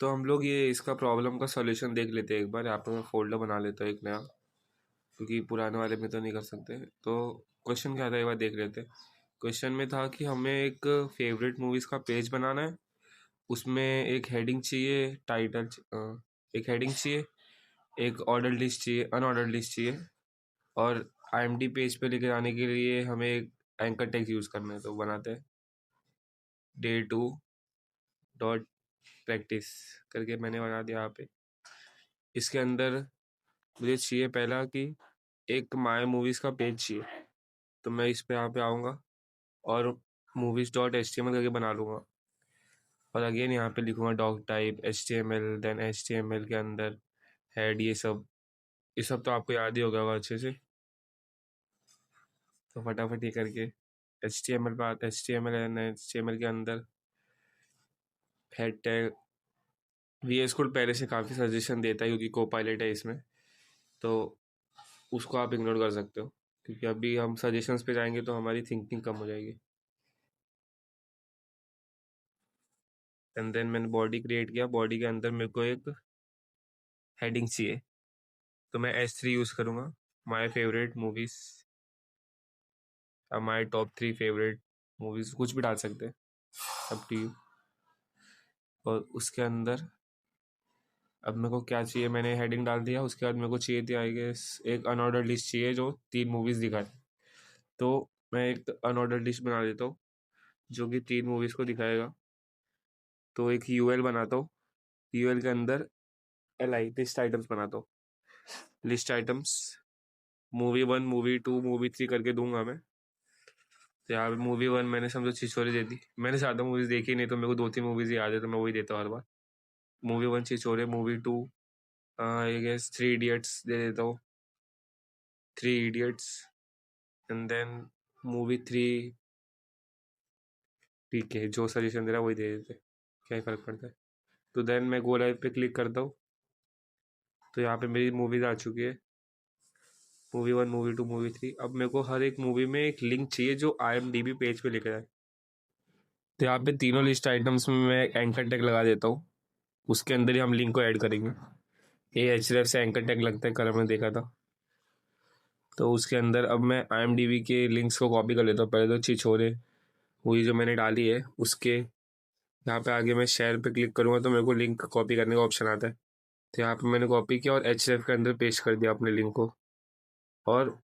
तो हम लोग ये इसका प्रॉब्लम का सॉल्यूशन देख लेते हैं एक बार। यहाँ पे मैं फोल्डर बना लेता हूँ एक नया, क्योंकि पुराने वाले में तो नहीं कर सकते। तो क्वेश्चन क्या था एक बार देख लेते हैं। क्वेश्चन में था कि हमें एक फेवरेट मूवीज़ का पेज बनाना है। उसमें एक हेडिंग चाहिए, टाइटल, एक हेडिंग चाहिए, एक ऑर्डर लिस्ट चाहिए, अनऑर्डर लिस्ट चाहिए, और आईएमडी पेज पे लेकर आने के लिए हमें एक एंकर टैग यूज़ करना है। तो बनाते हैं day2.practice करके मैंने बना दिया यहाँ पे। इसके अंदर मुझे चाहिए पहला कि एक माय मूवीज़ का पेज चाहिए। तो मैं इस पे यहाँ पे आऊँगा और movies.html करके बना लूँगा, और अगेन यहाँ पे लिखूँगा doctype HTML, then HTML के अंदर हेड, ये सब तो आपको याद ही होगा अच्छे से। तो फटाफट ये करके HTML के अंदर हेड टैग। VS कोड पहले से काफ़ी सजेशन देता है क्योंकि कोपायलट है इसमें, तो उसको आप इग्नोर कर सकते हो, क्योंकि अभी हम सजेशंस पे जाएंगे तो हमारी थिंकिंग कम हो जाएगी। एंड देन मैंने बॉडी क्रिएट किया। बॉडी के अंदर मेरे को एक हेडिंग चाहिए, तो मैं S3 यूज़ करूँगा, my favourite movies, my top 3 favourite movies, कुछ भी डाल सकते हैं, अब टू यू। और उसके अंदर अब मेरे को क्या चाहिए, मैंने हेडिंग डाल दिया। उसके बाद मेरे को चाहिए थी आई गेस एक अनऑर्डर लिस्ट चाहिए जो 3 मूवीज़ दिखाए। तो मैं एक अनऑर्डर लिस्ट बना देता हूँ जो कि 3 मूवीज़ को दिखाएगा। तो एक UL बनाता हूँ, UL के अंदर LI लिस्ट आइटम्स बनाता हूँ। List items movie 1, movie 2, movie 3 करके दूंगा मैं। तो यहाँ पे मूवी 1 मैंने समझो छिछोरे दे दी। मैंने ज़्यादा मूवीज़ देखी नहीं, तो मेरे को 2-3 मूवीज़ याद है, तो मैं वही देता हूँ हर बार। Movie 1 Chhichhore, movie 2 I guess 3 Idiots दे देता हूँ, 3 इडियट्स। एंड देन मूवी 3 ठीक है, जो सजेशन दे रहा है वही दे देते, क्या ही फर्क पड़ता है। तो देन मैं गो लाइव पे क्लिक करता हूँ। तो यहाँ पे मेरी मूवीज़ आ चुकी है, मूवी 1, मूवी 2, मूवी 3। अब मेरे को हर एक मूवी में एक लिंक चाहिए जो IMDb पेज पे लेकर आए। तो यहाँ पे तीनों लिस्ट आइटम्स में मैं एंकर टैग लगा देता हूँ, उसके अंदर ही हम लिंक को ऐड करेंगे। ये HRF से एंकर टैग लगता है, कल हमने देखा था। तो उसके अंदर अब मैं IMDb के लिंक्स को कॉपी कर लेता हूँ। पहले तो छिछोरे मूवी जो मैंने डाली है उसके यहाँ पे आगे मैं शेयर पे क्लिक करूँगा तो मेरे को लिंक कॉपी करने का ऑप्शन आता है। तो यहाँ पे मैंने कॉपी किया और HRF के अंदर पेस्ट कर दिया अपने लिंक को। और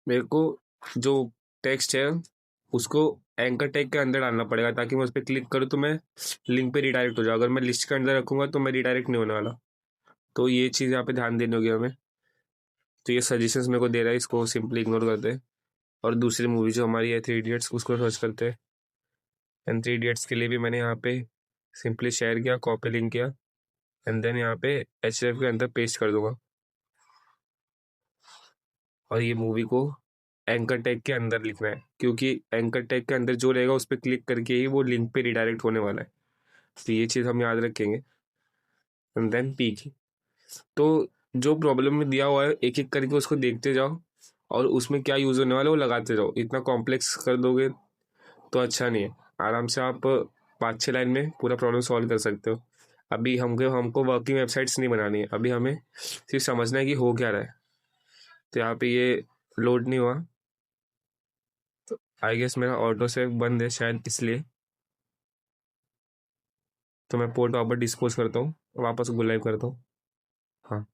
मेरे को जो टेक्स्ट है उसको एंकर टैग के अंदर डालना पड़ेगा, ताकि मैं उस पर क्लिक करूँ तो मैं लिंक पे रिडायरेक्ट हो जाऊँ। अगर मैं लिस्ट के अंदर रखूँगा तो मैं रिडायरेक्ट नहीं होने वाला। तो ये चीज़ यहाँ पे ध्यान देनी होगी हमें। तो ये सजेशंस मेरे को दे रहा है, इसको सिंपली इग्नोर करते हैं और दूसरी मूवी जो हमारी है 3 इडियट्स उसको सर्च करते हैं। एंड 3 इडियट्स के लिए भी मैंने यहाँ पे सिंपली शेयर किया, कॉपी लिंक किया, एंड देन यहाँ पे HRF के अंदर पेस्ट कर दूंगा। और ये मूवी को एंकर टैग के अंदर लिखना है, क्योंकि एंकर टैग के अंदर जो रहेगा उस पर क्लिक करके ही वो लिंक पे रिडायरेक्ट होने वाला है। तो ये चीज़ हम याद रखेंगे। एंड देन पी की, तो जो प्रॉब्लम में दिया हुआ है एक एक करके उसको देखते जाओ और उसमें क्या यूज़ होने वाला है वो लगाते जाओ। इतना कॉम्प्लेक्स कर दोगे तो अच्छा नहीं है। आराम से आप 5-6 लाइन में पूरा प्रॉब्लम सॉल्व कर सकते हो। अभी हमको हमको वर्किंग वेबसाइट्स नहीं बनानी है, अभी हमें सिर्फ समझना है कि हो क्या रहा है। तो यहाँ पे ये लोड नहीं हुआ, तो आई गेस मेरा ऑटो सेव बंद है शायद इसलिए। तो मैं पोर्ट वापस डिस्पोज करता हूँ, वापस गो लाइव करता हूँ। हाँ,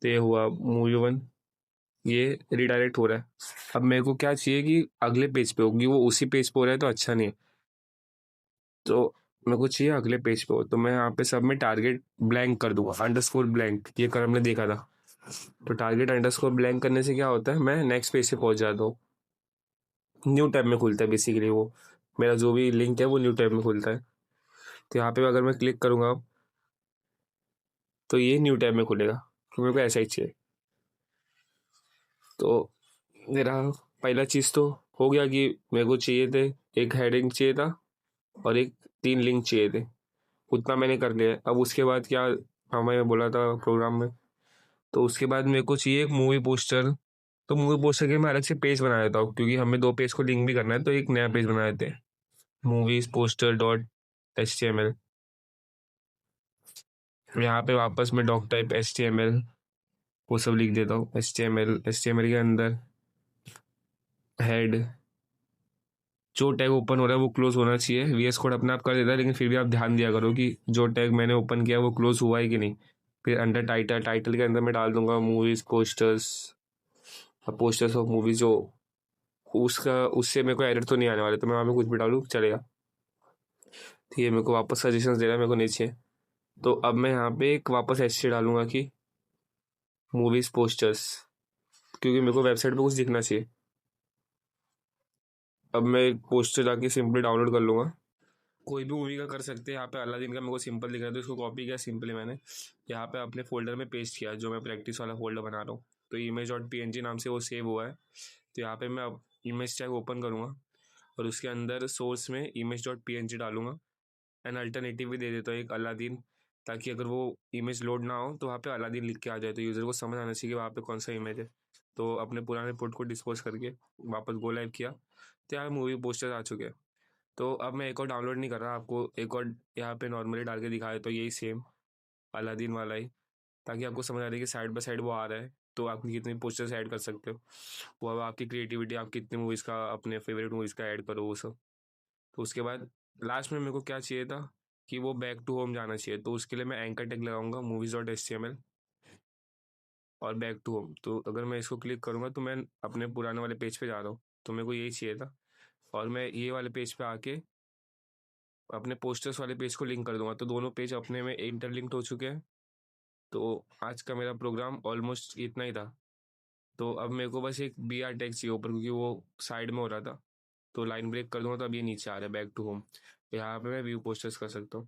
तो ये हुआ मूवी 1, ये रिडायरेक्ट हो रहा है। अब मेरे को क्या चाहिए कि अगले पेज पे होगी, वो उसी पेज पे हो रहा है तो अच्छा नहीं है। तो मेरे को चाहिए अगले पेज पे हो, तो मैं यहाँ पे सब में टारगेट ब्लैंक कर दूंगा, अंडरस्कोर ब्लैंक, ये कर हमने देखा था। तो टारगेट अंडरस्कोर ब्लैंक करने से क्या होता है, मैं नेक्स्ट पेज पे पहुंच जाता हूँ। न्यू टैब में खुलता है बेसिकली, वो मेरा जो भी लिंक है वो न्यू टैब में खुलता है। तो यहाँ पे अगर मैं क्लिक करूँगा तो ये न्यू टैब में खुलेगा, तो मेरे को ऐसा ही चाहिए। तो मेरा पहला चीज़ तो हो गया कि मेरे को चाहिए थे, एक हेडिंग चाहिए था और एक 3 लिंक चाहिए थे, उतना मैंने कर लिया। अब उसके बाद क्या हमें बोला था प्रोग्राम में, तो उसके बाद मेरे को चाहिए एक मूवी पोस्टर। तो मूवी पोस्टर के मैं अलग से पेज बना देता हूँ, क्योंकि हमें 2 पेज को लिंक भी करना है, तो एक नया पेज बना देते हैं, movies poster.html। यहाँ पे वापस मैं डॉक टाइप HTML वो सब लिख देता हूँ। एच टी एम एल के अंदर हेड, जो टैग ओपन हो रहा है वो क्लोज होना चाहिए। VS कोड अपने आप कर देता है, लेकिन फिर भी आप ध्यान दिया करो कि जो टैग मैंने ओपन किया वो क्लोज हुआ है कि नहीं। फिर अंडर टाइटल के अंदर मैं डाल दूंगा movies posters, posters of movies. जो उसका उससे मेरे को एरर तो नहीं आने वाले, तो मैं वहाँ पे कुछ भी डालूँ चलेगा। ठीक है, मेरे को वापस सजेशंस दे रहा है, मेरे को नीचे। तो अब मैं यहाँ पे एक वापस ऐसे डालूंगा कि मूवीज पोस्टर्स, क्योंकि मेरे को वेबसाइट पे कुछ दिखना चाहिए। अब मैं एक पोस्टर जाके सिंपली डाउनलोड कर लूँगा। कोई भी मूवी का कर सकते हैं। यहाँ पे अलादीन का मेरे को सिंपल दिख रहा है, तो इसको कॉपी किया सिंपली मैंने, यहाँ पे अपने फोल्डर में पेस्ट किया, जो मैं प्रैक्टिस वाला फोल्डर बना रहा हूँ। तो image.png नाम से वो सेव हुआ है। तो यहाँ पे मैं अब इमेज टैग ओपन करूँगा और उसके अंदर सोर्स में image.png डालूंगा। एंड अल्टरनेटिव भी दे देता हूँ एक अलादीन, ताकि अगर वो इमेज लोड ना हो तो वहाँ पे अलादीन लिख के आ जाए, तो यूज़र को समझ आना चाहिए कि वहाँ पे कौन सा इमेज है। तो अपने पुराने पुट को डिस्पोज करके वापस गो लाइव किया, तो यार मूवी पोस्टर आ चुके हैं। तो अब मैं एक और डाउनलोड नहीं कर रहा, आपको एक और यहाँ पे नॉर्मली डाल के दिखाया, तो यही सेम अलादीन वाला ही, ताकि आपको समझ आ रही है कि साइड बाय साइड वो आ रहा है। तो आप कितनी पोस्टर्स ऐड कर सकते हो, वो अब आपकी क्रिएटिविटी, आप कितनी मूवीज़ का अपने फेवरेट मूवीज़ का ऐड करो वो सब। तो उसके बाद लास्ट में मेरे को क्या चाहिए था कि वो बैक टू होम जाना चाहिए, तो उसके लिए मैं एंकर टैग लगाऊंगा movies.html और बैक टू होम। तो अगर मैं इसको क्लिक करूँगा तो मैं अपने पुराने वाले पेज पे जा रहा हूँ, तो मेरे को यही चाहिए था। और मैं ये वाले पेज पे आके अपने पोस्टर्स वाले पेज को लिंक कर दूंगा, तो दोनों पेज अपने में इंटरलिंक्ड हो चुके हैं। तो आज का मेरा प्रोग्राम ऑलमोस्ट इतना ही था। तो अब मेरे को बस एक BR टैग चाहिए ऊपर, क्योंकि वो साइड में हो रहा था। तो लाइन ब्रेक कर दूंगा तो अब ये नीचे आ रहा है बैक टू होम। यहाँ पे मैं व्यू पोस्टर्स कर सकता हूँ।